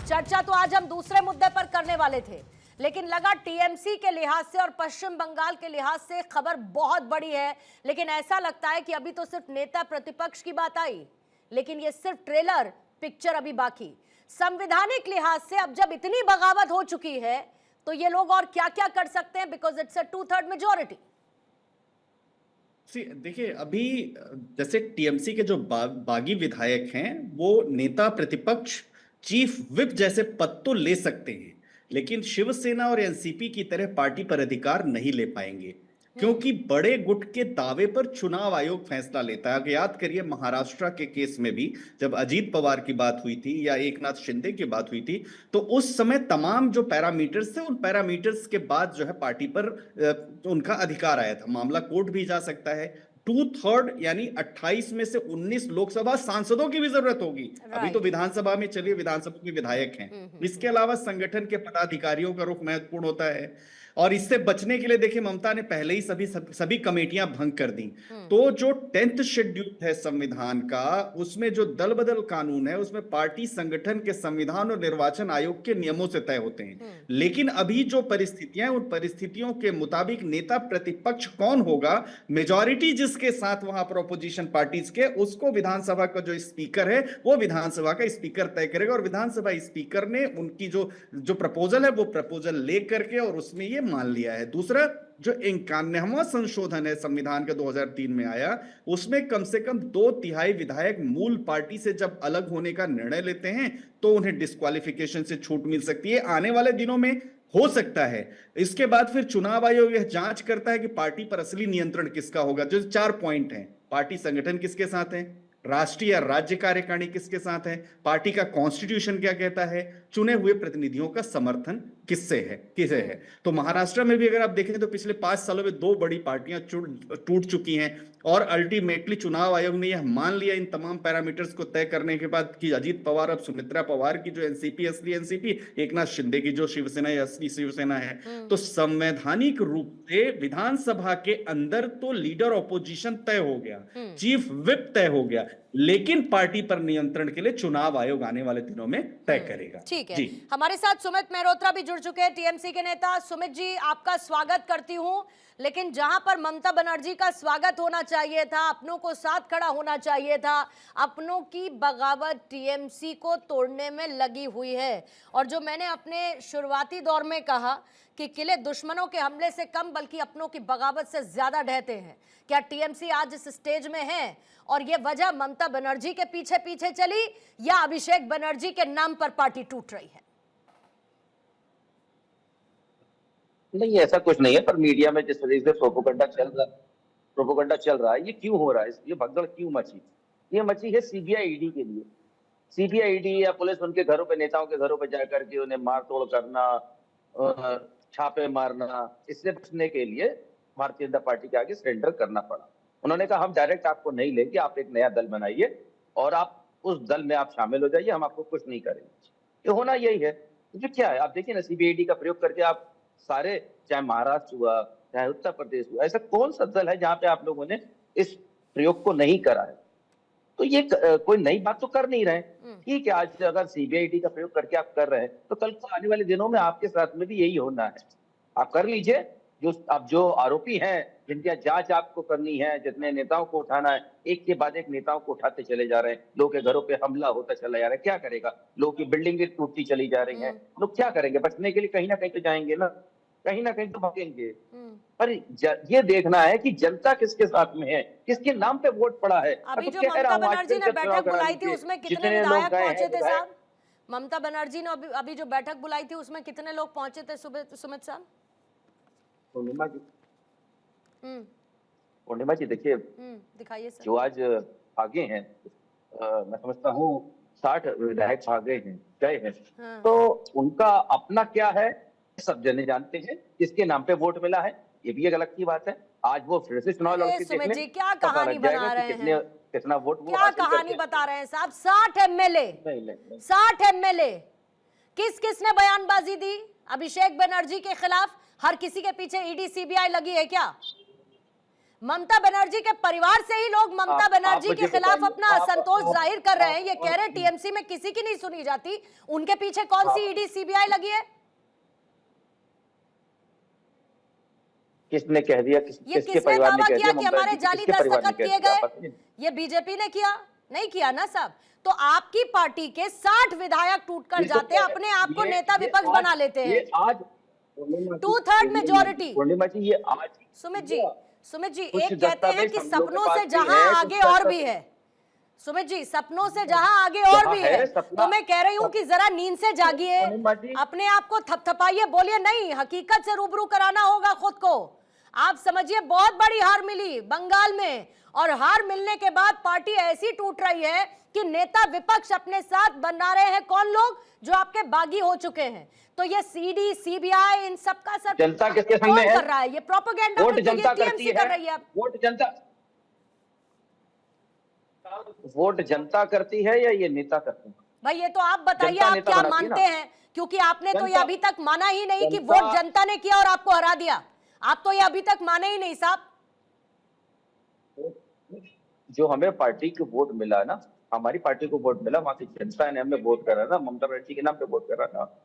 चर्चा तो आज हम दूसरे मुद्दे पर करने वाले थे, लेकिन लगा टीएमसी के लिहाज से और पश्चिम बंगाल के लिहाज से खबर बहुत बड़ी है। लेकिन ऐसा लगता है कि अभी तो सिर्फ नेता प्रतिपक्ष की बात आई, लेकिन ये सिर्फ ट्रेलर, पिक्चर अभी बाकी। संवैधानिक लिहाज से अब जब इतनी बगावत हो चुकी है तो ये लोग और क्या क्या कर सकते हैं, बिकॉज इट्स अ 2/3 मेजोरिटी। देखिए, अभी जैसे टीएमसी के जो बागी विधायक हैं वो नेता प्रतिपक्ष, चीफ विप जैसे पद तो ले सकते हैं, लेकिन शिवसेना और एनसीपी की तरह पार्टी पर अधिकार नहीं ले पाएंगे, क्योंकि बड़े गुट के दावे पर चुनाव आयोग फैसला लेता है। याद करिए, महाराष्ट्र के केस में भी जब अजीत पवार की बात हुई थी या एकनाथ शिंदे की बात हुई थी, तो उस समय तमाम जो पैरामीटर्स थे, उन पैरामीटर्स के बाद जो है पार्टी पर उनका अधिकार आया था। मामला कोर्ट भी जा सकता है। 2/3 यानी 28 में से 19 लोकसभा सांसदों की भी जरूरत होगी। अभी तो विधानसभा में चलिए, विधानसभा के विधायक हैं, इसके अलावा संगठन के पदाधिकारियों का रुख महत्वपूर्ण होता है। और इससे बचने के लिए देखिए, ममता ने पहले ही सभी कमेटियां भंग कर दी। तो जो 10th शेड्यूल है संविधान का, उसमें जो दल बदल कानून है, उसमें पार्टी संगठन के संविधान और निर्वाचन आयोग के नियमों से तय होते हैं। लेकिन अभी जो परिस्थितियां, उन परिस्थितियों के मुताबिक नेता प्रतिपक्ष कौन होगा, मेजॉरिटी जिसके साथ वहां पर अपोजिशन पार्टीज के, उसको विधानसभा का जो स्पीकर है वो विधानसभा का स्पीकर तय करेगा। और विधानसभा स्पीकर ने उनकी जो प्रपोजल है वो प्रपोजल लेकर के और उसमें ये मान लिया है। दूसरा, जो 91वां संशोधन है संविधान का 2003 में आया, उसमें कम से कम 2/3 विधायक मूल पार्टी से जब अलग होने का निर्णय लेते हैं तो उन्हें डिस्क्वालिफिकेशन से छूट मिल सकती है। आने वाले दिनों में हो सकता है। इसके बाद फिर चुनाव आयोग यह जांच करता है कि पार्टी पर असली नियंत्रण किसका होगा। जो 4 पॉइंट हैं, पार्टी संगठन किसके साथ है, राष्ट्रीय या राज्य कार्यकारिणी किसके साथ है, पार्टी का कॉन्स्टिट्यूशन क्या कहता है, चुने हुए प्रतिनिधियों का समर्थन किसे है। तो महाराष्ट्र में भी अगर आप देखें तो पिछले 5 सालों में 2 बड़ी पार्टियां टूट चुकी हैं। और अल्टीमेटली चुनाव आयोग ने यह मान लिया इन तमाम पैरामीटर्स को तय करने के बाद कि अजीत पवार अब सुमित्रा पवार की जो एनसीपी असली एनसीपी, एकनाथ शिंदे की जो शिवसेना या असली शिवसेना है। तो संवैधानिक रूप से विधानसभा के अंदर तो लीडर ऑपोजिशन तय हो गया, चीफ विप तय हो गया, लेकिन पार्टी पर नियंत्रण के लिए चुनाव आयोग आने वाले दिनों में तय करेगा। ठीक है, हमारे साथ सुमित मेहरोत्रा भी जुड़ चुके हैं, टीएमसी के नेता। सुमित जी, आपका स्वागत करती हूं। लेकिन जहां पर ममता बनर्जी का स्वागत होना चाहिए था, अपनों को साथ खड़ा होना चाहिए था, अपनों की बगावत टीएमसी को तोड़ने में लगी हुई है। और जो मैंने अपने शुरुआती दौर में कहा कि किले दुश्मनों के हमले से कम बल्कि अपनों की बगावत से ज्यादा ढहते हैं, क्या टीएमसी आज इस स्टेज में है? और ये वजह ममता बनर्जी के पीछे पीछे चली या अभिषेक बनर्जी के नाम पर पार्टी टूट रही है? नहीं, ऐसा कुछ नहीं है, पर मीडिया में जिस तरीके से प्रोपोगंडा चल रहा है, ये क्यों हो रहा है, ये भगदड़ क्यों मची? ये मची है सीबीआई ईडी के लिए। सीबीआई ईडी या पुलिस उनके घरों पे, नेताओं के घरों पे जाकर के उन्हें मार तोड़ करना, छापे मारना, इससे बचने के लिए भारतीय जनता पार्टी के आगे सरेंडर करना पड़ा। उन्होंने कहा हम डायरेक्ट आपको नहीं लेंगे, आप एक नया दल बनाइए और आप उस दल में आप शामिल हो जाइए, हम आपको कुछ नहीं करेंगे। ये होना यही है। तो क्या है, आप देखिए ना, सीबीआई का प्रयोग करके आप सारे, चाहे महाराष्ट्र हुआ, चाहे उत्तर प्रदेश हुआ, ऐसा कौन सा दल है जहां पे आप लोगों ने इस प्रयोग को नहीं करा है? तो ये कोई नई बात तो कर नहीं रहे। ठीक है, आज अगर सीबीआई का प्रयोग करके आप कर रहे हैं तो कल को आने वाले दिनों में आपके साथ में भी यही होना है। आप कर लीजिए। जो आरोपी हैं, जिनकी जांच आपको करनी है, जितने नेताओं को उठाना है, एक के बाद एक नेताओं को उठाते चले जा रहे हैं। लोगों के घरों पे हमला होता चला जा रहा है, क्या करेगा? लोगों की बिल्डिंगें टूटती चली जा रही हैं, लोग क्या करेंगे? बचने के लिए कहीं ना कहीं तो जाएंगे ना, कहीं ना कहीं तो भागेंगे। पर ये देखना है कि जनता किसके साथ में है, किसके नाम पे वोट पड़ा है। अभी जो ममता बनर्जी ने बैठक बुलाई थी उसमें कितने विधायक पहुंचे थे साहब? ममता बनर्जी ने अभी जो बैठक बुलाई थी उसमें कितने लोग पहुंचे थे सुमित साहब? पूर्णिमा जी देखिए, दिखाइए सर। जो आज भागे हैं, मैं समझता हूँ 60 विधायक भागे हैं, गए हैं। हाँ। तो उनका अपना क्या है सब जने जानते हैं, किसके नाम पे वोट मिला है, ये भी एक अलग की बात है। आज वो फिर से चुनाव लड़के सुमित जी क्या कहानी बना रहे हैं, कितना वोट वो क्या कहानी बता रहे हैं साहब? 60 एमएलए किस किसने बयानबाजी दी अभिषेक बनर्जी के खिलाफ? हर किसी के पीछे ईडी सीबीआई लगी है क्या? ममता बनर्जी के परिवार से ही लोग ममता बनर्जी के खिलाफ अपना असंतोष जाहिर कर रहे हैं। ये कह रहे हैं टीएमसी में किसी की नहीं सुनी जाती, उनके पीछे कौन सी ईडी सीबीआई लगी है? किसने कह दिया? ये किसने दावा किया कि हमारे जाली दस्तखत किए गए? ये बीजेपी ने किया? नहीं किया ना साहब। तो आपकी पार्टी के 60 विधायक टूटकर जाते हैं, अपने आप को नेता विपक्ष बना लेते हैं। आज 2/3 मेजोरिटी। पूर्णिमा जी, ये आज सुमित जी एक कहते हैं कि सपनों से जहां आगे और भी है। सुमित जी, सपनों से जहां आगे और भी है, तो मैं कह रही हूं कि जरा नींद से जागिए, अपने आप को थपथपाइए, बोलिए नहीं, हकीकत से रूबरू कराना होगा खुद को। आप समझिए बहुत बड़ी हार मिली बंगाल में, और हार मिलने के बाद पार्टी ऐसी टूट रही है कि नेता विपक्ष अपने साथ बना रहे हैं कौन लोग? जो आपके बागी हो चुके हैं। तो ये सीडी सीबीआई इन सब का सर जनता किसके संग में कौन है? कर रहा है? ये प्रोपेगेंडा वोट जनता करती टीएमसी कर रही है। वोट जनता करती है या ये नेता करते हैं? भाई ये तो आप बताइए, जनता आप नेता क्या बनाती है मानते हैं? क्योंकि आपने तो ये जनता- अभी तक माना ही नहीं कि जनता- वोट जनता ने किया और आपको हरा दिया। आप तो ये अभी तक माने ही नहीं साहब। जो हमें पार्टी को वोट मिला ना, हमारी पार्टी को वोट मिला, वहां की जनता ने हमें वोट करा ना। ममता बनर्जी के नाम पे वोट करा था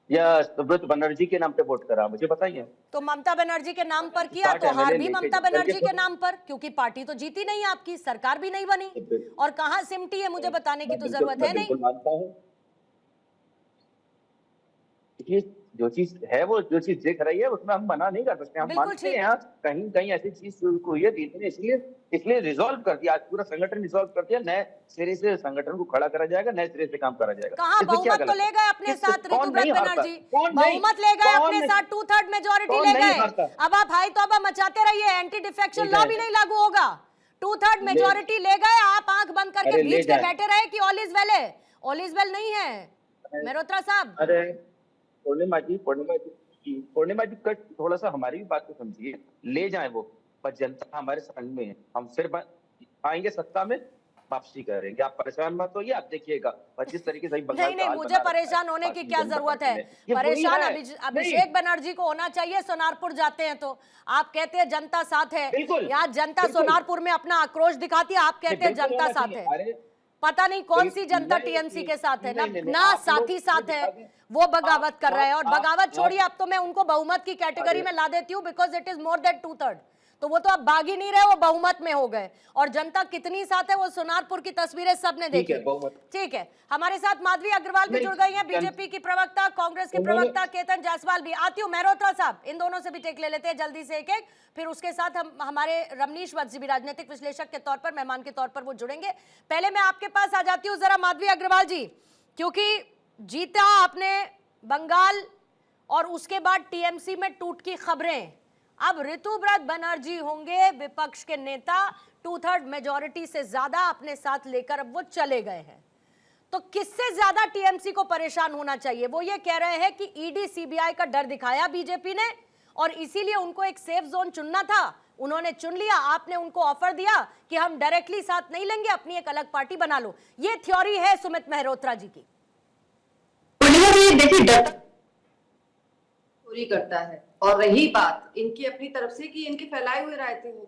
या सुब्रत बनर्जी के नाम पे वोट करा? मुझे बताइए। तो ममता बनर्जी के नाम पर किया 60 तो हार MLA भी लेके ममता करके बनर्जी के तो- नाम पर, क्योंकि पार्टी तो जीती नहीं, आपकी सरकार भी नहीं बनी। और कहां सिमटी है मुझे बताने की तो जरूरत है नहीं। बिल्कुल मानता हूं। देखिए, जो चीज है, वो जो चीज दिख रही है उसमें हम मना नहीं कर सकते। हम बिल्कुल मानते ठीक हैं कहीं कहीं ऐसी चीज शुरू हुई है, ने इसलिए रिजॉल्व कर दिया। आज पूरा संगठन रिजॉल्व कर दिया, नए सिरे से संगठन को खड़ा करा जाएगा, नए सिरे से काम करा जाएगा। कहां इसमें क्या बहुमत तो गलत ले है? गए अपने साथ कौन ऋतुव्रत नहीं हारता? बनर्जी, कौन नहीं? बहुमत ले गए कौन अपने नहीं? साथ, 2/3 मेजोरिटी कौन ले नहीं गए। हारता? अब आप हाई तौबा मचाते रहिए, एंटी डिफेक्शन ले लॉ भी नहीं लागू होगा। 2/3 मेजोरिटी ले गए, आप आंख बंद करके अरे ले बीच के जाए। बैठे रहे कि ऑल इज वेल है। ऑल इज वेल नहीं है मेहरोत्रा साहब। अरे पूर्णिमा जी कट थोड़ा सा हमारी भी बात को समझिए। ले जाए वो, पर जनता हमारे संग में है। हम फिर आएंगे सत्ता में, वापसी करेंगे। आप परेशान मत होइए, आप देखिएगा 25 तरीके से नहीं, मुझे परेशान होने की क्या जरूरत है? परेशान अभिषेक बनर्जी को होना चाहिए। सोनारपुर जाते हैं तो आप कहते हैं जनता साथ है। यहाँ जनता सोनारपुर में अपना आक्रोश दिखाती है, आप कहते हैं जनता साथ है। पता नहीं कौन सी जनता टीएमसी के साथ है ना साथी साथ है, वो बगावत कर रहे हैं। और बगावत छोड़िए, अब तो मैं उनको बहुमत की कैटेगरी में ला देती हूँ, because it is more than 2/3। तो वो तो अब बागी नहीं रहे, वो बहुमत में हो गए। और जनता कितनी साथ है वो सोनारपुर की तस्वीरें सबने देखी। ठीक है, हमारे साथ माधवी अग्रवाल भी जुड़ गई हैं, बीजेपी की प्रवक्ता, कांग्रेस के प्रवक्ता केतन जायसवाल भी। आती हूँ मेहरोत्रा साहब, इन दोनों से भी टेक ले लेते हैं जल्दी से एक, फिर उसके साथ हम हमारे रमनीश वत्स भी राजनीतिक विश्लेषक के तौर पर, मेहमान के तौर पर वो जुड़ेंगे। पहले मैं आपके पास आ जाती हूँ जरा माधवी अग्रवाल जी, क्योंकि जीता आपने बंगाल और उसके बाद टीएमसी में टूट की खबरें। अब ऋतुव्रत बनर्जी होंगे विपक्ष के नेता, 2/3 मेजोरिटी से ज्यादा अपने साथ लेकर अब वो चले गए हैं। तो किससे ज्यादा टीएमसी को परेशान होना चाहिए? वो ये कह रहे हैं कि ईडी सीबीआई का डर दिखाया बीजेपी ने और इसीलिए उनको एक सेफ जोन चुनना था, उन्होंने चुन लिया। आपने उनको ऑफर दिया कि हम डायरेक्टली साथ नहीं लेंगे, अपनी एक अलग पार्टी बना लो। ये थ्योरी है सुमित मेहरोत्रा जी की। देखिए चोरी करता है, और रही बात इनकी अपनी तरफ से कि इनके फैलाए हुए रायते हैं।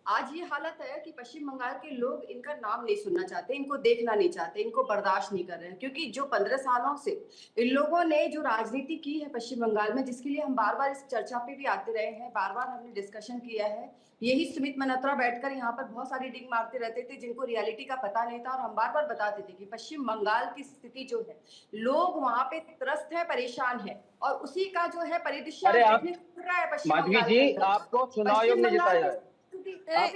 आज ये हालत है कि पश्चिम बंगाल के लोग इनका नाम नहीं सुनना चाहते, इनको देखना नहीं चाहते, इनको बर्दाश्त नहीं कर रहे हैं। क्योंकि जो 15 सालों से इन लोगों ने जो राजनीति की है पश्चिम बंगाल में, जिसके लिए हम बार बार इस चर्चा पे भी आते रहे हैं, बार बार हमने डिस्कशन किया है। यही सुमित मल्होत्रा बैठकर यहाँ पर बहुत सारी डिंग मारते रहते थे, जिनको रियलिटी का पता नहीं था। और हम बार बार बताते थे कि पश्चिम बंगाल की स्थिति जो है, लोग वहाँ पे त्रस्त है, परेशान है, और उसी का जो है परिदृश्य देखने को मिल रहा है पश्चिम माधवी बंगाल जी, के। आपको चुनाव आयोग ने जिताया है।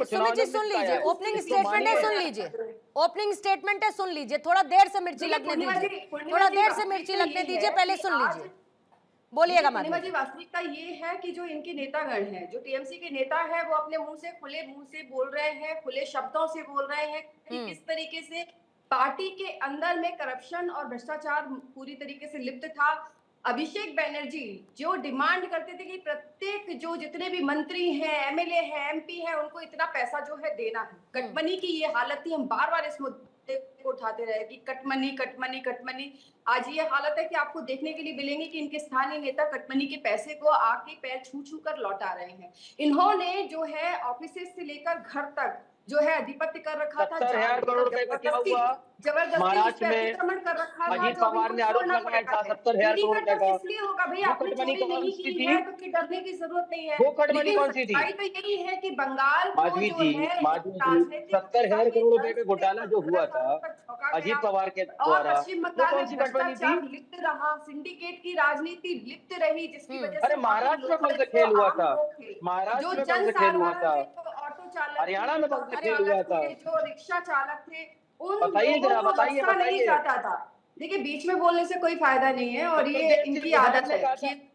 सुमित जी सुन लीजिए, ओपनिंग स्टेटमेंट है, सुन लीजिए, ओपनिंग स्टेटमेंट है, सुन लीजिए। थोड़ा देर से मिर्ची लगने दीजिए, थोड़ा देर से मिर्ची लगने दीजिए, पहले सुन लीजिए, बोलिएगा। पूर्णिमा जी, वास्तविकता ये है कि जो इनके नेतागण हैं, जो टीएमसी के नेता है, वो अपने खुले मुंह से बोल रहे हैं, खुले शब्दों से बोल रहे हैं कि किस तरीके से पार्टी के अंदर में करप्शन और भ्रष्टाचार पूरी तरीके से लिप्त था। अभिषेक बनर्जी जो डिमांड करते थे कि प्रत्येक जो जितने भी मंत्री हैं, एमएलए हैं, एमपी हैं, उनको इतना पैसा जो है देना है। गठबंधन की ये हालत थी, हम बार बार इस को उठाते रहे कि कटमनी कटमनी कटमनी। आज ये हालत है कि आपको देखने के लिए मिलेंगे कि इनके स्थानीय नेता कटमनी के पैसे को आके पैर छू छू कर लौटा रहे हैं। इन्होंने जो है ऑफिस से लेकर घर तक जो है अधिपत्य कर रखा था, 70,000 करोड़ रुपए का क्या हुआ जबरदस्ती महाराष्ट्र में? अतिक्रमण कर रखा था, अजीत जो पवार इनको ने आरोप छोड़ना लगाया था पड़ता है। 70,000 ईडी करोड़ का रुपए डर का। इसलिए होगा भैया, वो आपने कटमनी चोरी कौन नहीं सी की थी? है तो कि डरने की जरूरत नहीं है। वो कटमनी लेकिन कौन सी थी? सच्चाई तो यही है कि बंगाल को माधवी जो जी, है माधवी जी, राजनीतिक 70,000 करोड़ रुपए का घोटाला जो हुआ था झोंका अजीत गया। पवार के और द्वारा, पश्चिम वो बंगाल कौन में सी कटमनी थी? भ्रष्टाचार लिप्त रहा, सिंडिकेट की राजनीति लिप्त रही, जिसकी वजह से अरे वहाँ के महाराष्ट्र में लोग कौन सा थे, खेल जो हुआ आम था? लोग थे, महाराष्ट्र जो में कौन जन सा खेल हुआ साधारण था? थे, जो ऑटो चालक हरियाणा थे, में जो कौन सा ऑटो खेल हुआ चालक था? थे, जो रिक्शा चालक थे, उन बताइए लोगों जरा, को बताइए, बख्शा नहीं बताइए। जाता था। देखिए बीच में बोलने से कोई फायदा नहीं है और ये सत्यदेव सिंह इनकी विधायक आदत ने है कहा था, कि